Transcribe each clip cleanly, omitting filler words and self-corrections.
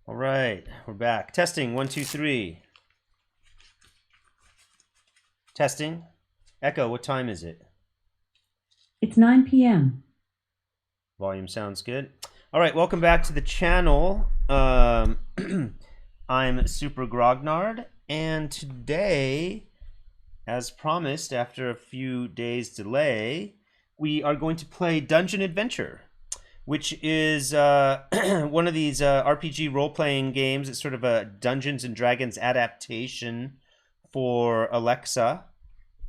All right, we're back. Testing, 1, 2, 3. Testing. Echo, what time is it? It's 9 p.m. Volume sounds good. All right, welcome back to the channel. I'm Super Grognard, and today, as promised, after a few days delay, we are going to play Dungeon Adventure, which is one of these RPG role-playing games. It's sort of a Dungeons and Dragons adaptation for Alexa.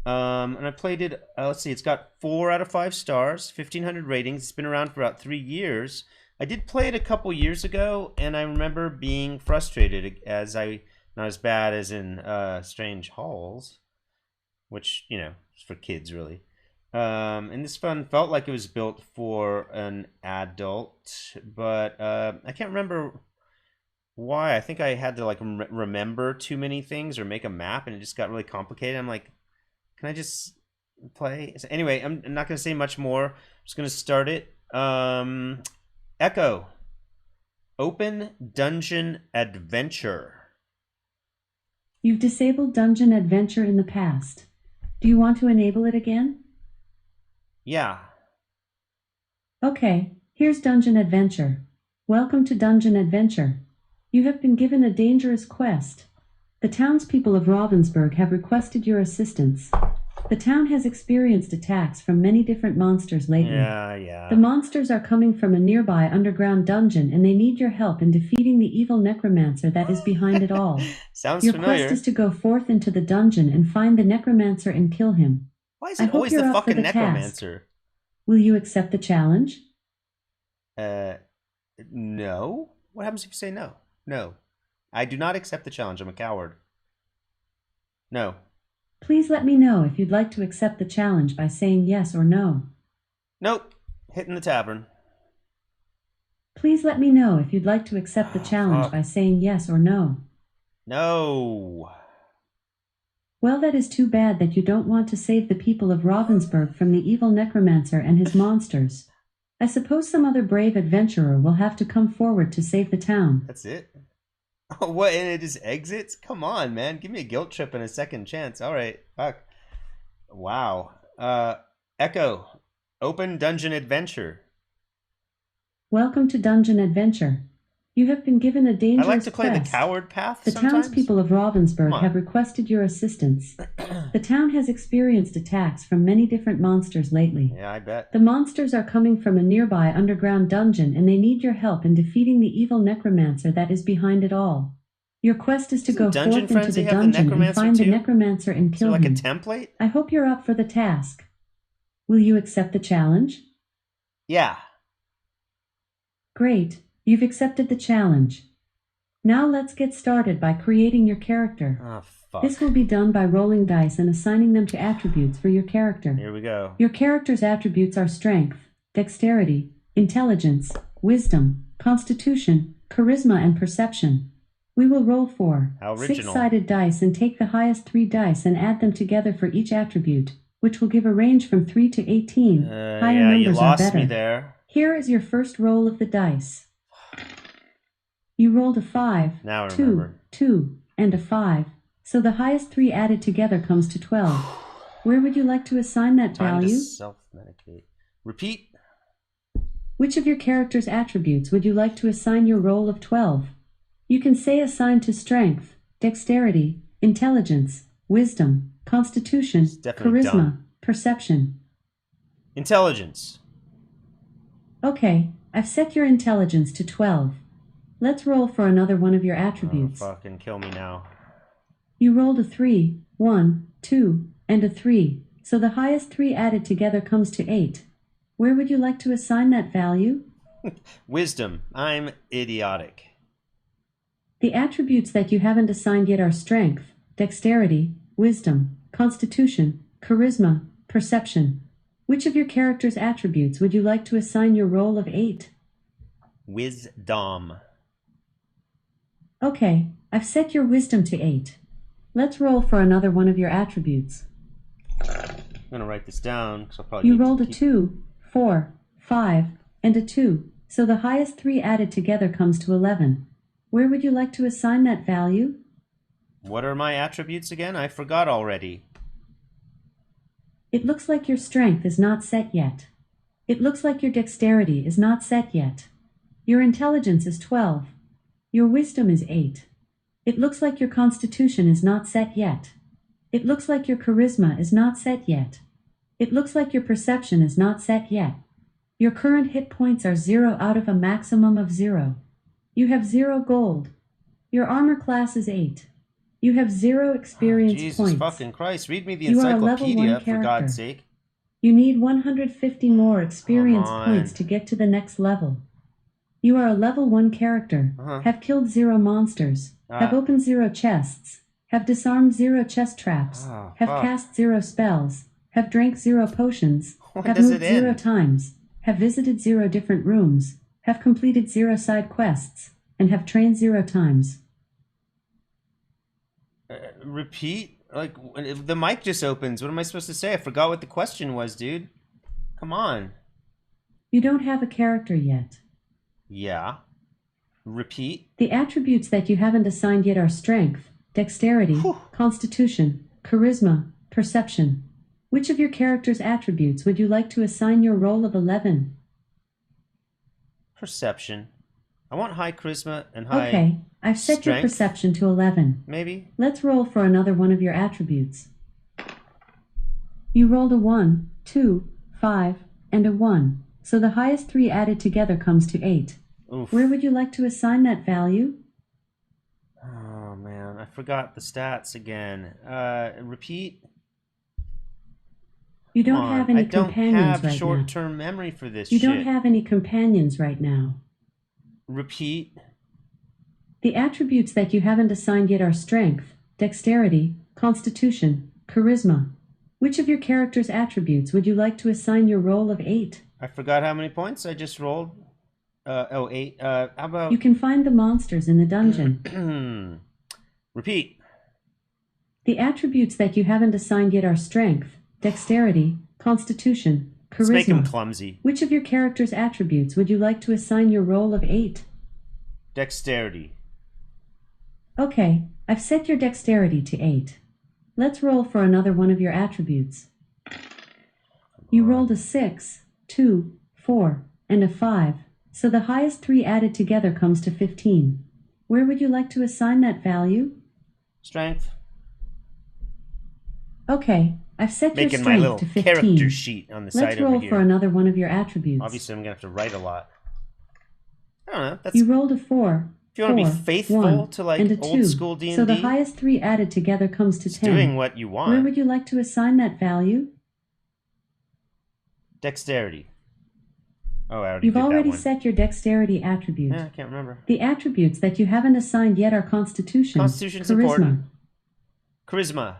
And I played it, let's see, it's got 4 out of 5 stars, 1,500 ratings. It's been around for about 3 years. I did play it a couple years ago, and I remember being frustrated not as bad as in Strange Halls, which, you know, is for kids, really. And this one felt like it was built for an adult, but I can't remember why. I think I had to, like, remember too many things or make a map, and it just got really complicated. I'm like, can I just play? So anyway, I'm not going to say much more. I'm just going to start it. Echo. Open Dungeon Adventure. You've disabled Dungeon Adventure in the past. Do you want to enable it again? Yeah. Okay, here's Dungeon Adventure. Welcome to Dungeon Adventure. You have been given a dangerous quest. The townspeople of Ravensburg have requested your assistance. The town has experienced attacks from many different monsters lately. Yeah. The monsters are coming from a nearby underground dungeon, and they need your help in defeating the evil necromancer that is behind it all. Sounds your familiar. quest is to go forth into the dungeon and find the necromancer and kill him. Why is it always the fucking necromancer? Task. Will you accept the challenge? No. What happens if you say no? No. I do not accept the challenge. I'm a coward. No. Please let me know if you'd like to accept the challenge by saying yes or no. Nope. Hitting the tavern. Please let me know if you'd like to accept the challenge by saying yes or no. No. Well, that is too bad that you don't want to save the people of Ravensburg from the evil necromancer and his monsters. I suppose some other brave adventurer will have to come forward to save the town. That's it? Oh, what? And it just exits? Come on, man. Give me a guilt trip and a second chance. All right. Fuck. Wow. Echo. Open Dungeon Adventure. Welcome to Dungeon Adventure. You have been given a dangerous I like to play quest. the coward path The sometimes. townspeople of Ravensburg have requested your assistance. The town has experienced attacks from many different monsters lately. Yeah, I bet. The monsters are coming from a nearby underground dungeon, and they need your help in defeating the evil necromancer that is behind it all. Your quest is to go forth into the dungeon and find the necromancer and kill him. Like a template? I hope you're up for the task. Will you accept the challenge? Yeah. Great. You've accepted the challenge. Now let's get started by creating your character. Oh, fuck. This will be done by rolling dice and assigning them to attributes for your character. Here we go. Your character's attributes are strength, dexterity, intelligence, wisdom, constitution, charisma, and perception. We will roll 4 6-sided dice and take the highest 3 dice and add them together for each attribute, which will give a range from 3 to 18. Higher numbers you lost are better. Me there. Here is your first roll of the dice. You rolled a 5, now 2, 2, and a 5, so the highest 3 added together comes to 12. Where would you like to assign that value? Time to self-medicate. Repeat. Which of your character's attributes would you like to assign your roll of 12? You can say assign to strength, dexterity, intelligence, wisdom, constitution, charisma, perception. Intelligence. Okay, I've set your intelligence to 12. Let's roll for another one of your attributes. Oh, fucking kill me now. You rolled a 3, 1, 2, and a 3, so the highest 3 added together comes to 8. Where would you like to assign that value? Wisdom. I'm idiotic. The attributes that you haven't assigned yet are strength, dexterity, wisdom, constitution, charisma, perception. Which of your character's attributes would you like to assign your roll of 8? Wisdom. Okay, I've set your wisdom to 8. Let's roll for another one of your attributes. I'm going to write this down because I'll probably You rolled a 2, 4, 5, and a 2, so the highest 3 added together comes to 11. Where would you like to assign that value? What are my attributes again? I forgot already. It looks like your strength is not set yet. It looks like your dexterity is not set yet. Your intelligence is 12. Your wisdom is 8. It looks like your constitution is not set yet. It looks like your charisma is not set yet. It looks like your perception is not set yet. Your current hit points are 0 out of a maximum of 0. You have 0 gold. Your armor class is 8. You have 0 experience Jesus points. Jesus fucking Christ. Read me the You are a level 1 encyclopedia, for character. God's sake. You need 150 more experience points to get to the next level. You are a level 1 character, have killed 0 monsters, have opened 0 chests, have disarmed 0 chest traps, have cast 0 spells, have drank 0 potions, have moved 0 times, have visited 0 different rooms, have completed 0 side quests, and have trained 0 times. Repeat? Like, the mic just opens. What am I supposed to say? I forgot what the question was, dude. Come on. You don't have a character yet. Yeah. Repeat? The attributes that you haven't assigned yet are strength, dexterity, constitution, charisma, perception. Which of your character's attributes would you like to assign your roll of 11? Perception. I want high charisma and high Okay, I've set strength. your perception to 11. Maybe? Let's roll for another one of your attributes. You rolled a 1, 2, 5, and a 1, so the highest 3 added together comes to 8. Oof. Where would you like to assign that value? Oh, man. I forgot the stats again. Repeat? You don't have any companions right now. I don't have short-term memory for this shit. You don't have any companions right now. Repeat? The attributes that you haven't assigned yet are strength, dexterity, constitution, charisma. Which of your character's attributes would you like to assign your roll of 8? I forgot how many points I just rolled. 8. How about... You can find the monsters in the dungeon. Repeat. The attributes that you haven't assigned yet are strength, dexterity, constitution, charisma. Let's make him clumsy. Which of your character's attributes would you like to assign your roll of 8? Dexterity. Okay, I've set your dexterity to 8. Let's roll for another one of your attributes. You rolled a 6, 2, 4, and a 5, so the highest 3 added together comes to 15. Where would you like to assign that value? Strength. Okay, I've set your Making strength my little to 15. character sheet on the side over here. Let's roll for another one of your attributes. Obviously, I'm going to have to write a lot. I don't know. That's... You rolled a 4, If you want to be faithful to like old school D&D, so the highest 3 added together comes to 10. Doing what you want. Where would you like to assign that value? Dexterity. Oh, I already You've did that already one. set your dexterity attribute. Yeah, I can't remember. The attributes that you haven't assigned yet are constitution, Constitution's charisma. important. Charisma.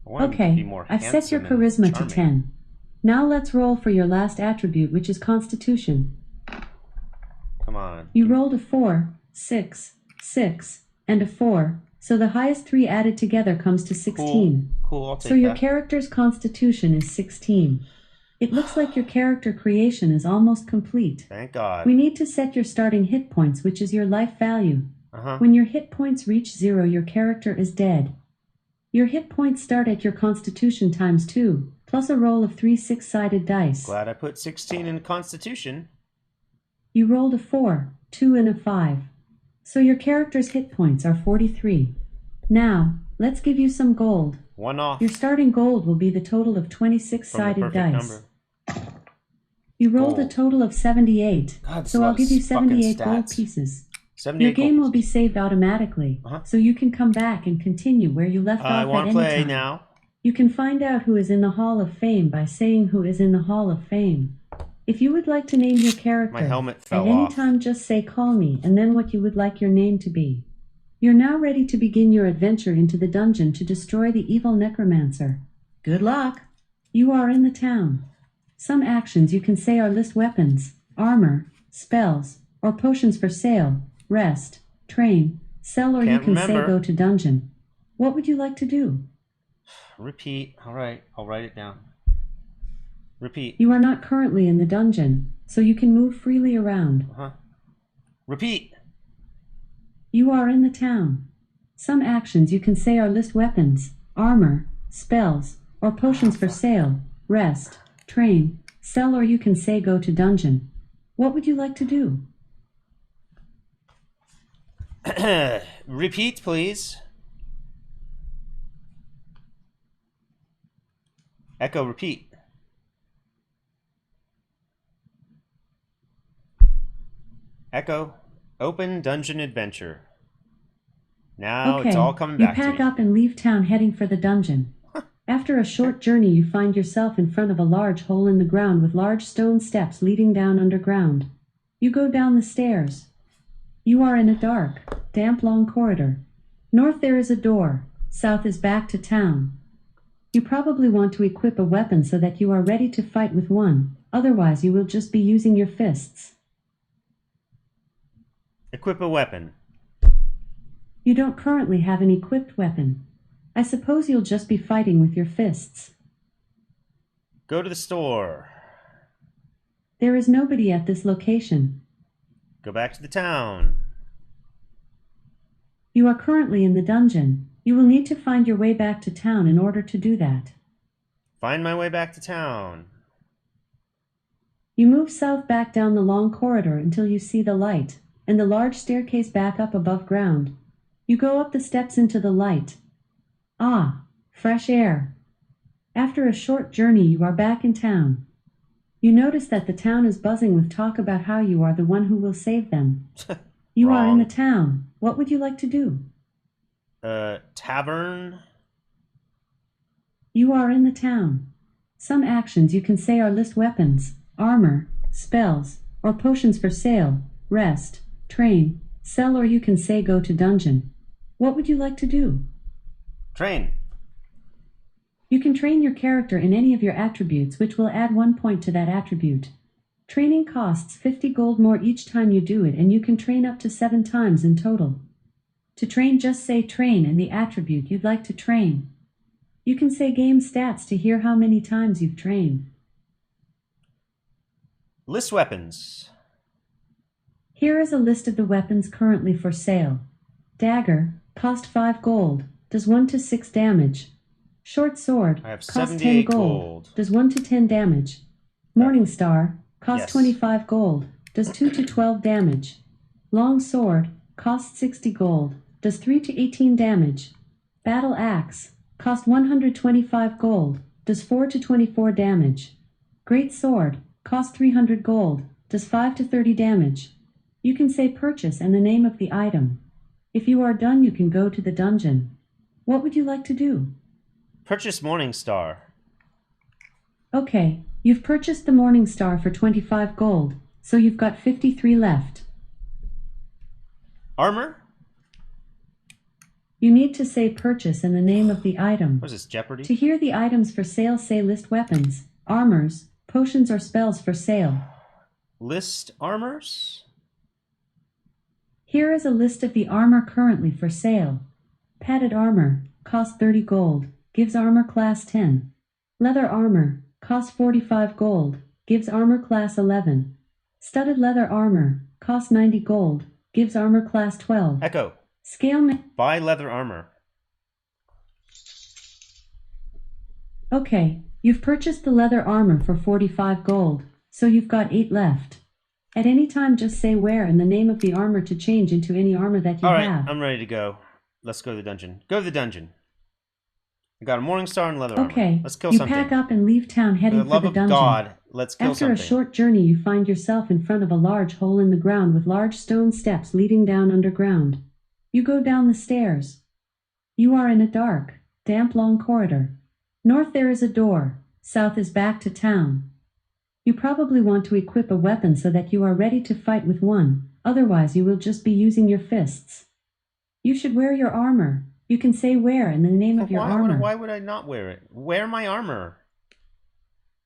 I want him to Okay, be more I've set your handsome and charisma to charming. 10. Now let's roll for your last attribute, which is constitution. Come on. You rolled a 4, 6, 6, and a 4, so the highest 3 added together comes to 16. Cool, I'll take so your that. character's constitution is 16. It looks like your character creation is almost complete. Thank God. We need to set your starting hit points, which is your life value. Uh-huh. When your hit points reach 0, your character is dead. Your hit points start at your constitution times 2, plus a roll of 3 6-sided dice. Glad I put 16 in Constitution. You rolled a 4, 2, and a 5. So your character's hit points are 43. Now, let's give you some gold. One off. Your starting gold will be the total of 26-sided dice. Number. You rolled a total of 78, God, so I'll give you 78 stats. gold pieces. 78 Your game gold. will be saved automatically, so you can come back and continue where you left off I at want any to play time. now. You can find out who is in the Hall of Fame by saying who is in the Hall of Fame. If you would like to name your character, My helmet at fell any off. time just say call me and then what you would like your name to be. You're now ready to begin your adventure into the dungeon to destroy the evil necromancer. Good luck! You are in the town. Some actions you can say are list weapons, armor, spells, or potions for sale, rest, train, sell, or you can say go to dungeon. What would you like to do? Repeat. All right, I'll write it down. Repeat. You are not currently in the dungeon, so you can move freely around. Uh-huh. Repeat. You are in the town. Some actions you can say are list weapons, armor, spells, or potions for sale, rest, train, sell, or you can say go to dungeon. What would you like to do? Repeat, please. Echo, repeat. Echo, open dungeon adventure. Now Okay, it's all coming back to me. You pack up and leave town heading for the dungeon. After a short journey, you find yourself in front of a large hole in the ground with large stone steps leading down underground. You go down the stairs. You are in a dark, damp, long corridor. North there is a door. South is back to town. You probably want to equip a weapon so that you are ready to fight with one. Otherwise, you will just be using your fists. Equip a weapon. You don't currently have an equipped weapon. I suppose you'll just be fighting with your fists. Go to the store. There is nobody at this location. Go back to the town. You are currently in the dungeon. You will need to find your way back to town in order to do that. Find my way back to town. You move south back down the long corridor until you see the light, and the large staircase back up above ground. You go up the steps into the light. Ah, fresh air. After a short journey, you are back in town. You notice that the town is buzzing with talk about how you are the one who will save them. You are in the town. What would you like to do? Tavern? You are in the town. Some actions you can say are list weapons, armor, spells, or potions for sale, rest, train, sell, or you can say go to dungeon. What would you like to do? Train. You can train your character in any of your attributes, which will add 1 point to that attribute. Training costs 50 gold more each time you do it, and you can train up to 7 times in total. To train, just say train and the attribute you'd like to train. You can say game stats to hear how many times you've trained. List weapons. Here is a list of the weapons currently for sale. Dagger, cost 5 gold, does 1 to 6 damage. Short sword, I have cost 10 78 gold, does 1 to 10 damage. Morning star, cost 25 gold, does 2 to 12 damage. Long sword, cost 60 gold, does 3 to 18 damage. Battle axe, cost 125 gold, does 4 to 24 damage. Great sword, cost 300 gold, does 5 to 30 damage. You can say purchase and the name of the item. If you are done, you can go to the dungeon. What would you like to do? Purchase Morning Star. Okay, you've purchased the Morning Star for 25 gold, so you've got 53 left. Armor? You need to say purchase and the name of the item. What is this, Jeopardy? To hear the items for sale, say list weapons, armors, potions, or spells for sale. List armors? Here is a list of the armor currently for sale. Padded armor, cost 30 gold, gives armor class 10. Leather armor, cost 45 gold, gives armor class 11. Studded leather armor, cost 90 gold, gives armor class 12. Echo. Buy leather armor. Okay, you've purchased the leather armor for 45 gold, so you've got 8 left. At any time, just say where and the name of the armor to change into any armor that you have. Alright, I'm ready to go. Let's go to the dungeon. Go to the dungeon. I got a Morning Star and leather armor. Okay, Let's kill you something. pack up and leave town heading for the dungeon. For the love of God, let's kill something. After a short journey, you find yourself in front of a large hole in the ground with large stone steps leading down underground. You go down the stairs. You are in a dark, damp, long corridor. North there is a door. South is back to town. You probably want to equip a weapon so that you are ready to fight with one. Otherwise, you will just be using your fists. You should wear your armor. You can say wear and the name of your armor. Why would I not wear it? Wear my armor.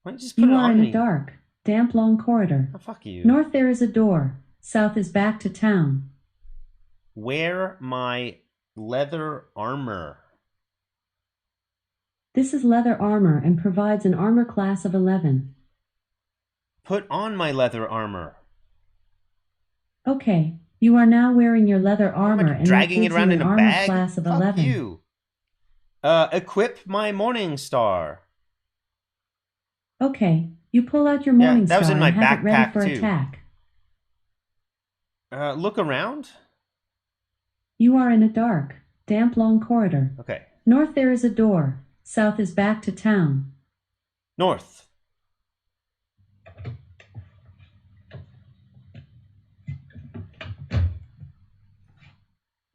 Why don't you just put it You on are in me? a dark, damp, long corridor. Oh, fuck you. North there is a door. South is back to town. Wear my leather armor. This is leather armor and provides an armor class of 11. Put on my leather armor. Okay, You are now wearing your leather armor and dragging it around in a armor bag? class of Fuck 11. you. Equip my morning star. Okay, you pull out your morning that was star in my and have it ready backpack, for too. attack. Look around. You are in a dark, damp long corridor. Okay. North there is a door. South is back to town. North.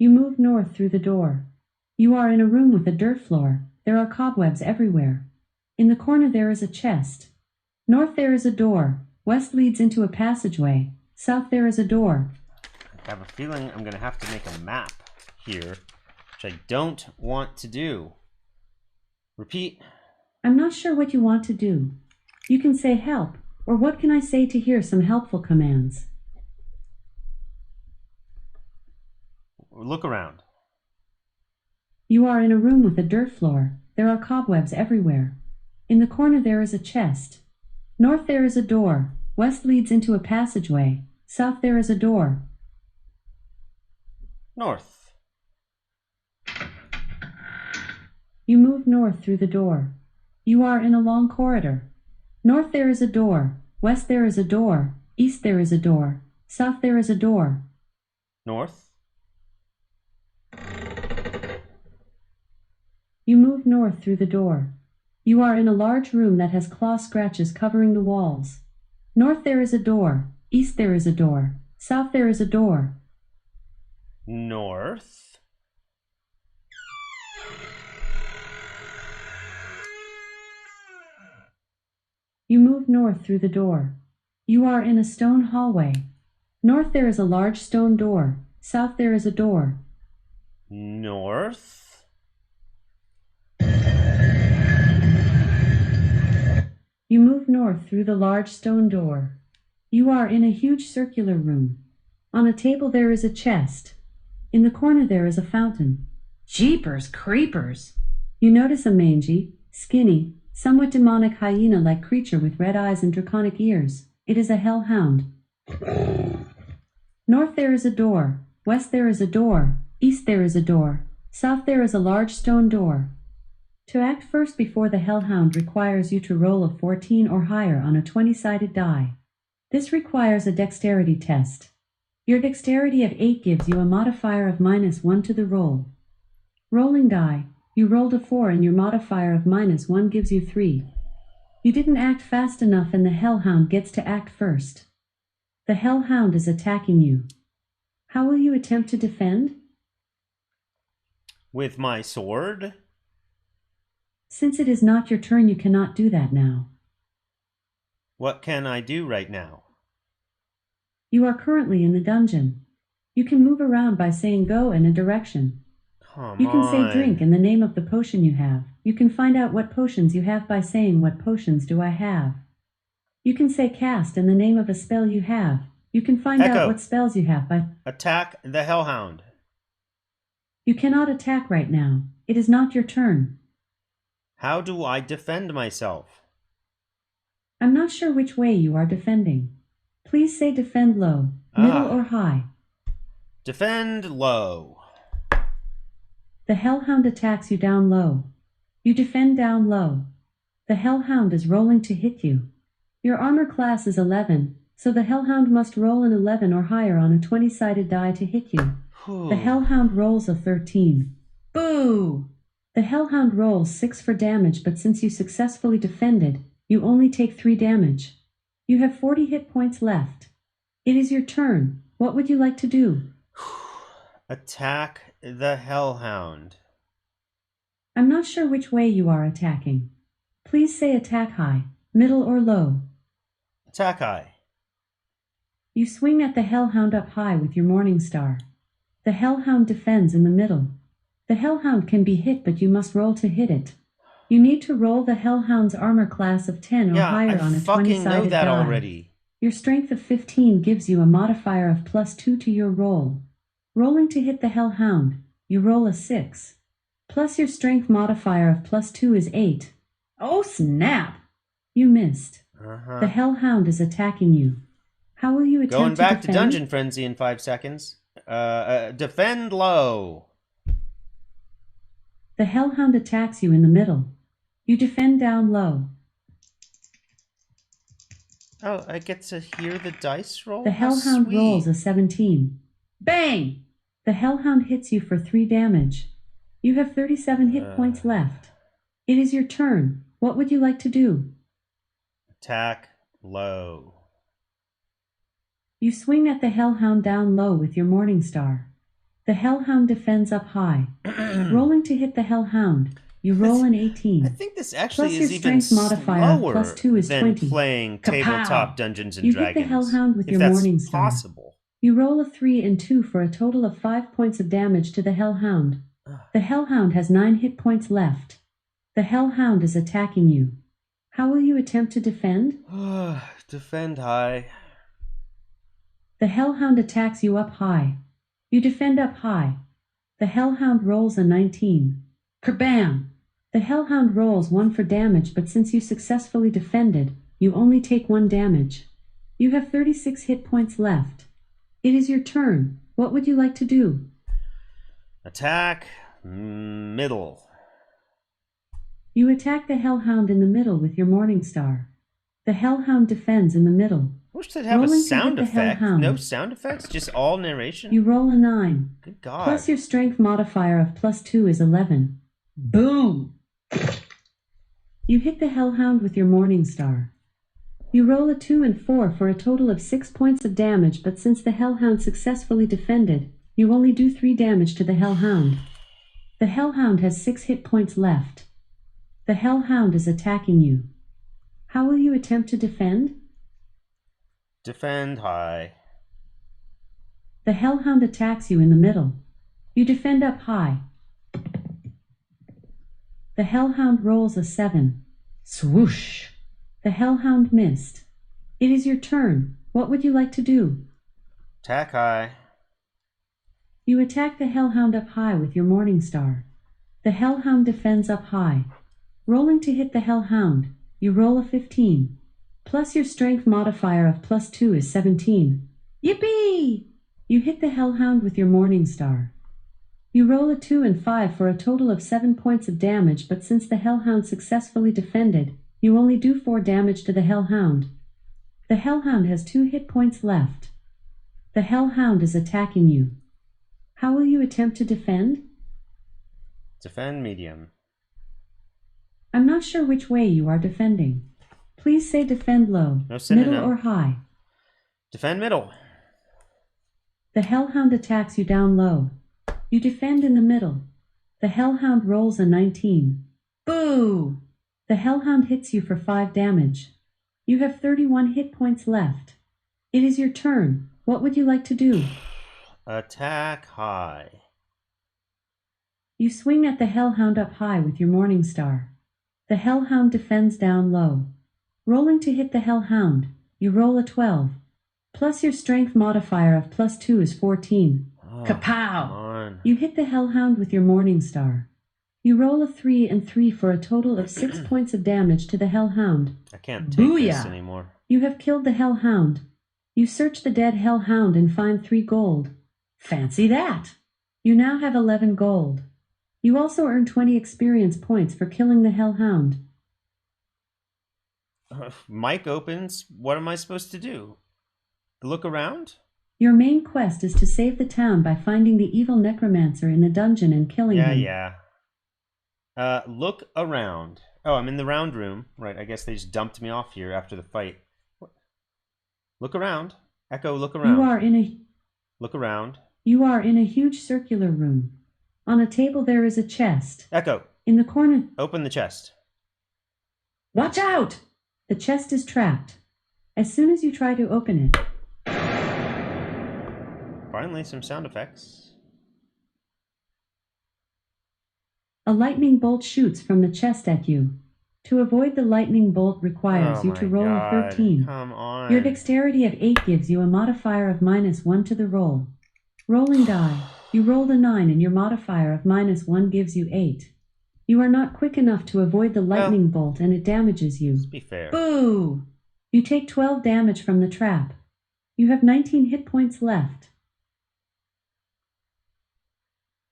You move north through the door. You are in a room with a dirt floor. There are cobwebs everywhere. In the corner there is a chest. North there is a door. West leads into a passageway. South there is a door. I have a feeling I'm going to have to make a map here, which I don't want to do. Repeat. I'm not sure what you want to do. You can say help, or what can I say to hear some helpful commands? Look around. You are in a room with a dirt floor. There are cobwebs everywhere. In the corner there is a chest. North there is a door. West leads into a passageway. South there is a door. North. You move north through the door. You are in a long corridor. North there is a door. West there is a door. East there is a door. South there is a door. North. You move north through the door. You are in a large room that has claw scratches covering the walls. North there is a door. East there is a door. South there is a door. North. You move north through the door. You are in a stone hallway. North there is a large stone door. South there is a door. North. You move north through the large stone door. You are in a huge circular room. On a table there is a chest. In the corner there is a fountain. Jeepers creepers! You notice a mangy, skinny, somewhat demonic hyena-like creature with red eyes and draconic ears. It is a hellhound. North there is a door. West there is a door. East there is a door. South there is a large stone door. To act first before the hellhound requires you to roll a 14 or higher on a 20-sided die. This requires a dexterity test. Your dexterity of 8 gives you a modifier of -1 to the roll. Rolling die, you rolled a 4 and your modifier of -1 gives you 3. You didn't act fast enough and the hellhound gets to act first. The hellhound is attacking you. How will you attempt to defend? With my sword? Since it is not your turn, you cannot do that now. What can I do right now? You are currently in the dungeon. You can move around by saying go in a direction. Come You can on. say drink in the name of the potion you have. You can find out what potions you have by saying what potions do I have. You can say cast in the name of a spell you have. You can find out what spells you have by... Attack the hellhound. You cannot attack right now. It is not your turn. How do I defend myself? I'm not sure which way you are defending. Please say defend low, middle, or high. Defend low. The hellhound attacks you down low. You defend down low. The hellhound is rolling to hit you. Your armor class is 11, so the hellhound must roll an 11 or higher on a 20-sided die to hit you. The hellhound rolls a 13. Boo! The hellhound rolls 6 for damage, but since you successfully defended, you only take 3 damage. You have 40 hit points left. It is your turn. What would you like to do? Attack the hellhound. I'm not sure which way you are attacking. Please say attack high, middle, or low. Attack high. You swing at the hellhound up high with your morning star. The hellhound defends in the middle. The hellhound can be hit, but you must roll to hit it. You need to roll the hellhound's armor class of 10 or higher on a 20-sided die. I fucking know that already. Your strength of 15 gives you a modifier of +2 to your roll. Rolling to hit the hellhound, you roll a 6. Plus your strength modifier of +2 is 8. Oh snap! You missed. The hellhound is attacking you. How will you attempt Going back to to Dungeon Frenzy in 5 seconds. Defend low. The Hellhound attacks you in the middle. You defend down low. Oh, I get to hear the dice roll? The Hellhound rolls a 17. Bang! The Hellhound hits you for 3 damage. You have 37 hit points left. It is your turn. What would you like to do? Attack low. You swing at the Hellhound down low with your Morningstar. The Hellhound defends up high. Rolling to hit the Hellhound, you roll an 18. I think this actually plus is your even strength modifier slower plus 2 is than 20. playing Kapow! tabletop Dungeons and You Dragons. hit the Hellhound with if your that's Morningstar. possible. You roll a 3 and 2 for a total of 5 points of damage to the Hellhound. The Hellhound has 9 hit points left. The Hellhound is attacking you. How will you attempt to defend? Defend high. The Hellhound attacks you up high. You defend up high. The Hellhound rolls a 19. Kerbam! The Hellhound rolls 1 for damage, but since you successfully defended, you only take 1 damage. You have 36 hit points left. It is your turn. What would you like to do? Attack middle. You attack the Hellhound in the middle with your Morningstar. The Hellhound defends in the middle. I wish they'd have a Rolling sound to hit the effect. Hellhound. No sound effects, just all narration. You roll a 9. Good God. Plus your strength modifier of plus 2 is 11. Boom! You hit the Hellhound with your Morningstar. You roll a 2 and 4 for a total of 6 points of damage, but since the Hellhound successfully defended, you only do 3 damage to the Hellhound. The Hellhound has 6 hit points left. The Hellhound is attacking you. How will you attempt to defend? Defend high. The Hellhound attacks you in the middle. You defend up high. The Hellhound rolls a 7. Swoosh! The Hellhound missed. It is your turn. What would you like to do? Attack high. You attack the Hellhound up high with your Morningstar. The Hellhound defends up high. Rolling to hit the Hellhound, you roll a 15. Plus your strength modifier of plus 2 is 17. Yippee! You hit the Hellhound with your Morningstar. You roll a 2 and 5 for a total of 7 points of damage, but since the Hellhound successfully defended, you only do 4 damage to the Hellhound. The Hellhound has 2 hit points left. The Hellhound is attacking you. How will you attempt to defend? Defend medium. I'm not sure which way you are defending. Please say defend low, No middle, synonym. or high. Defend middle. The Hellhound attacks you down low. You defend in the middle. The Hellhound rolls a 19. Boo! The Hellhound hits you for 5 damage. You have 31 hit points left. It is your turn. What would you like to do? Attack high. You swing at the Hellhound up high with your Morningstar. The Hellhound defends down low. Rolling to hit the Hellhound, you roll a 12. Plus your strength modifier of plus 2 is 14. Oh, Kapow! come on. You hit the Hellhound with your Morningstar. You roll a 3 and 3 for a total of 6 points of damage to the Hellhound. I can't take this Booyah! anymore. You have killed the Hellhound. You search the dead Hellhound and find 3 gold. Fancy that! You now have 11 gold. You also earn 20 experience points for killing the Hellhound. Mic opens. What am I supposed to do? Look around? Your main quest is to save the town by finding the evil necromancer in the dungeon and killing him. Yeah. Look around. Oh, I'm in the round room. Right, I guess they just dumped me off here after the fight. What? Look around. Echo, look around. Look around. You are in a huge circular room. On a table there is a chest. Echo. In the corner. Open the chest. Watch out! The chest is trapped. As soon as you try to open it. Finally, some sound effects. A lightning bolt shoots from the chest at you. To avoid the lightning bolt requires you to roll a 13. Come on. Your dexterity of 8 gives you a modifier of -1 to the roll. Rolling die. You rolled a 9 and your modifier of -1 gives you 8. You are not quick enough to avoid the lightning bolt and it damages you. Let's be fair. Boo! You take 12 damage from the trap. You have 19 hit points left.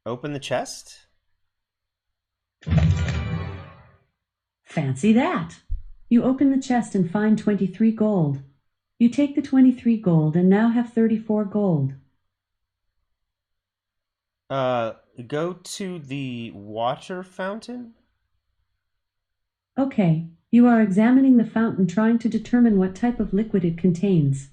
Open the chest? Fancy that! You open the chest and find 23 gold. You take the 23 gold and now have 34 gold. Go to the water fountain? Okay, you are examining the fountain trying to determine what type of liquid it contains.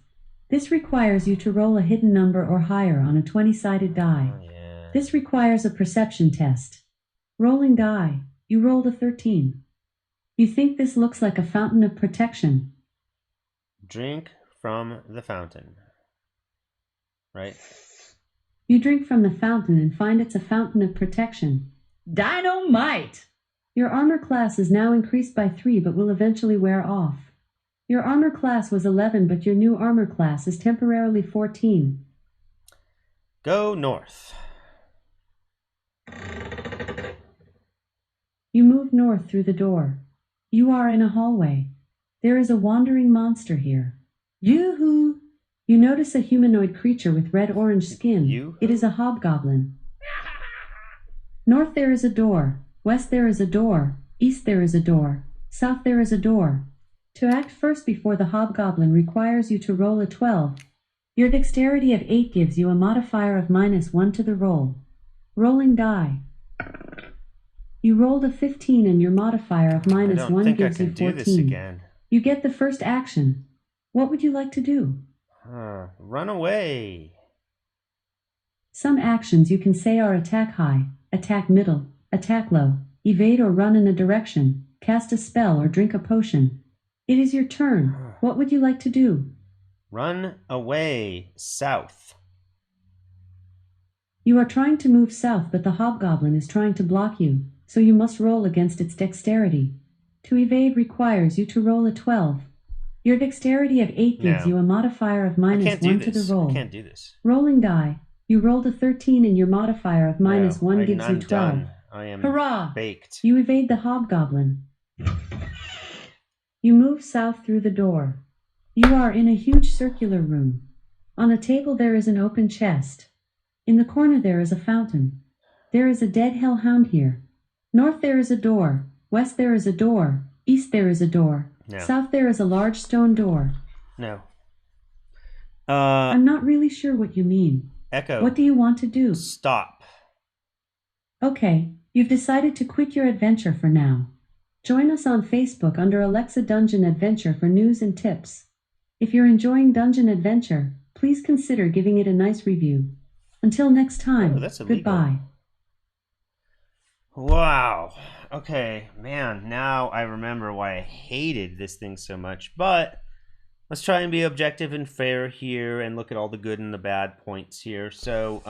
This requires you to roll a hidden number or higher on a 20-sided die. Oh, yeah. This requires a perception test. Rolling die, you rolled a 13. You think this looks like a fountain of protection. Drink from the fountain. Right? You drink from the fountain and find it's a fountain of protection. Dynamite! Your armor class is now increased by 3 but will eventually wear off. Your armor class was 11 but your new armor class is temporarily 14. Go north. You move north through the door. You are in a hallway. There is a wandering monster here. Yoo-hoo! You notice a humanoid creature with red-orange skin. Yoo-hoo? It is a hobgoblin. North there is a door. West there is a door. East there is a door. South there is a door. To act first before the hobgoblin requires you to roll a 12. Your dexterity of 8 gives you a modifier of -1 to the roll. Rolling die. You rolled a 15 and your modifier of -1 gives you 14. Do this again. You get the first action. What would you like to do? Run away. Some actions you can say are attack high, attack middle, attack low, evade or run in a direction, cast a spell or drink a potion. It is your turn. What would you like to do? Run away south. You are trying to move south but the hobgoblin is trying to block you, so you must roll against its dexterity. To evade requires you to roll a 12. Your dexterity of 8 gives you a modifier of -1 to the roll. I can't do this. Rolling die. You rolled a 13 and your modifier of -1 gives you 12. Done. I am Hurrah! baked. You evade the hobgoblin. You move south through the door. You are in a huge circular room. On a table there is an open chest. In the corner there is a fountain. There is a dead hellhound here. North there is a door. West there is a door. East there is a door. No. South there is a large stone door. No. I'm not really sure what you mean. Echo. What do you want to do? Stop. Okay, you've decided to quit your adventure for now. Join us on Facebook under Alexa Dungeon Adventure for news and tips. If you're enjoying Dungeon Adventure, please consider giving it a nice review. Until next time, that's illegal. goodbye. Wow. Okay, man, now I remember why I hated this thing so much, but let's try and be objective and fair here and look at all the good and the bad points here. So,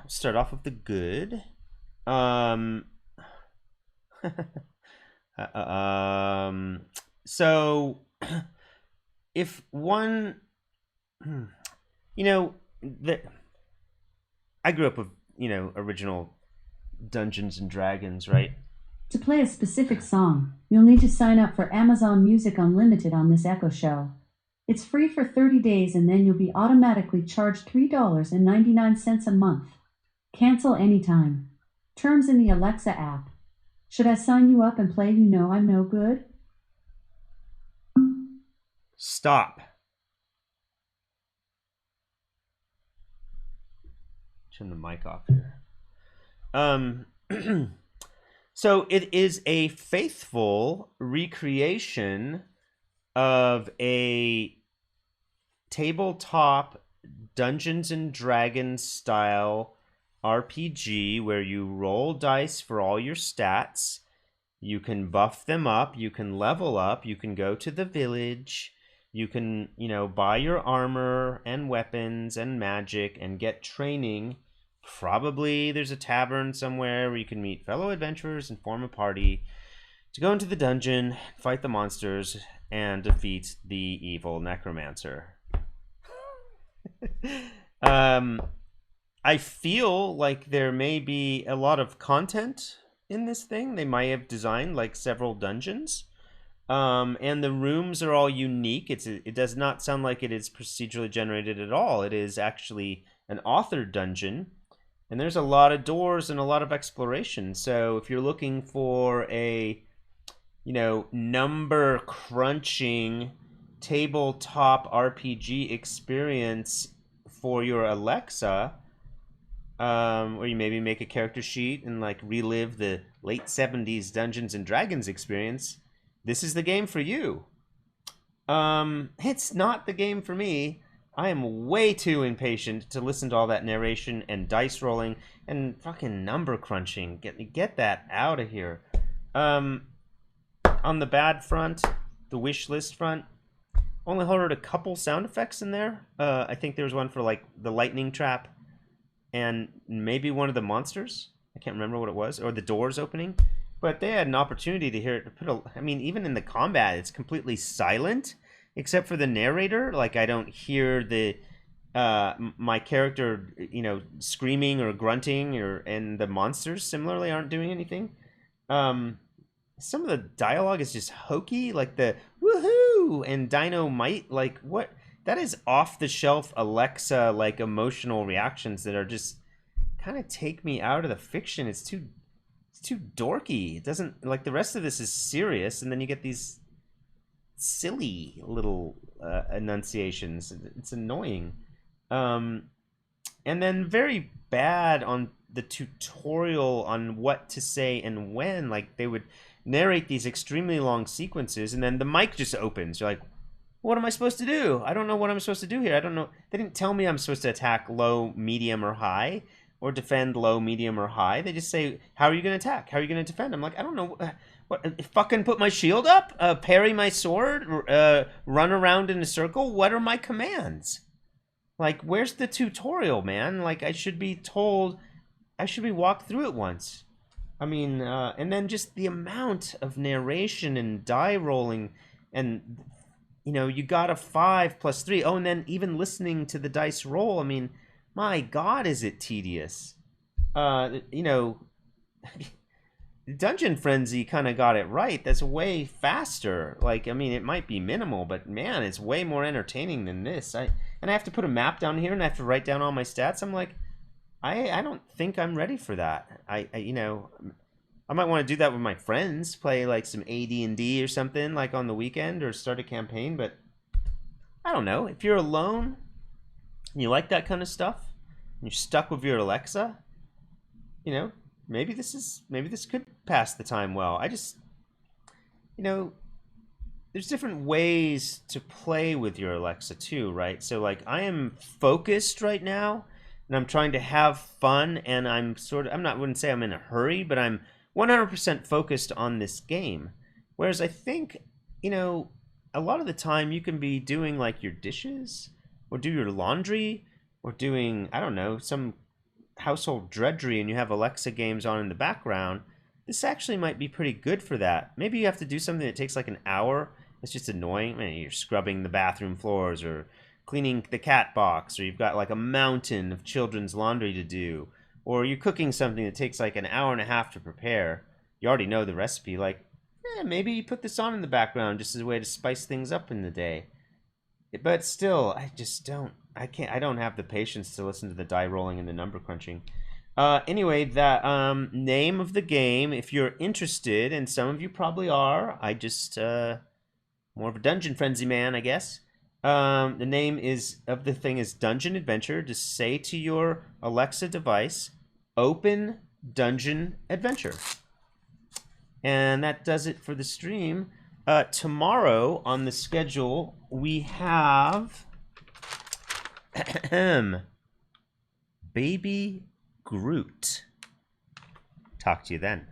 start off with the good. So if one, I grew up with, original Dungeons and Dragons, right? To play a specific song, you'll need to sign up for Amazon Music Unlimited on this Echo Show. It's free for 30 days and then you'll be automatically charged $3.99 a month. Cancel anytime. Terms in the Alexa app. Should I sign you up and play You Know I'm No Good? Stop. Turn the mic off here. So it is a faithful recreation of a tabletop Dungeons and Dragons style RPG where you roll dice for all your stats. You can buff them up, you can level up, you can go to the village, you can, buy your armor and weapons and magic and get training. Probably there's a tavern somewhere where you can meet fellow adventurers and form a party to go into the dungeon, fight the monsters, and defeat the evil necromancer. I feel like there may be a lot of content in this thing. They might have designed like several dungeons. And the rooms are all unique. It does not sound like it is procedurally generated at all. It is actually an authored dungeon. And there's a lot of doors and a lot of exploration. So if you're looking for a, number crunching tabletop RPG experience for your Alexa, or you maybe make a character sheet and like relive the late 70s Dungeons and Dragons experience, this is the game for you. It's not the game for me. I am way too impatient to listen to all that narration and dice rolling and fucking number crunching. Get that out of here. On the bad front, the wish list front, only heard a couple sound effects in there. I think there was one for like the lightning trap and maybe one of the monsters. I can't remember what it was, or the doors opening. But they had an opportunity to hear it. Even in the combat, it's completely silent. Except for the narrator, like I don't hear the my character, screaming or grunting, and the monsters similarly aren't doing anything. Some of the dialogue is just hokey, like the woohoo and dynamite, like what? That is off the shelf Alexa like emotional reactions that are just kind of take me out of the fiction. It's too dorky. It doesn't, like, the rest of this is serious, and then you get these silly little enunciations. It's annoying. And then very bad on the tutorial on what to say and when. Like, they would narrate these extremely long sequences, and then the mic just opens. You're like, what am I supposed to do? I don't know what I'm supposed to do here. I don't know. They didn't tell me I'm supposed to attack low, medium, or high, or defend low, medium, or high. They just say, how are you going to attack? How are you going to defend? I'm like, I don't know. What, fucking put my shield up? Parry my sword? Run around in a circle? What are my commands? Like, where's the tutorial, man? Like, I should be told, I should be walked through it once. I mean, and then just the amount of narration and die rolling, and, you got a 5 plus 3. Oh, and then even listening to the dice roll, I mean, my God, is it tedious. Dungeon Frenzy kind of got it right. That's way faster. Like, I mean, it might be minimal, but man, it's way more entertaining than this. I have to put a map down here and I have to write down all my stats. I'm like, I don't think I'm ready for that. I might want to do that with my friends, play like some AD&D or something like on the weekend, or start a campaign, but I don't know. If you're alone and you like that kind of stuff, and you're stuck with your Alexa, maybe this could pass the time well. I just, there's different ways to play with your Alexa too, right? So like, I am focused right now, and I'm trying to have fun, and I wouldn't say I'm in a hurry, but I'm 100% focused on this game. Whereas I think, a lot of the time you can be doing like your dishes, or do your laundry, or doing, I don't know, some household drudgery, and you have Alexa games on in the background. This actually might be pretty good for that. Maybe you have to do something that takes like an hour. It's just annoying. I mean, you're scrubbing the bathroom floors, or cleaning the cat box, or you've got like a mountain of children's laundry to do, or you're cooking something that takes like an hour and a half to prepare. You already know the recipe. Like, maybe you put this on in the background just as a way to spice things up in the day. But still, I don't have the patience to listen to the die rolling and the number crunching. Anyway, that name of the game, if you're interested, and some of you probably are, I just more of a Dungeon Frenzy man, I guess. The name of the thing is Dungeon Adventure. Just say to your Alexa device, open Dungeon Adventure. And that does it for the stream. Tomorrow on the schedule, we have Baby Groot. Talk to you then.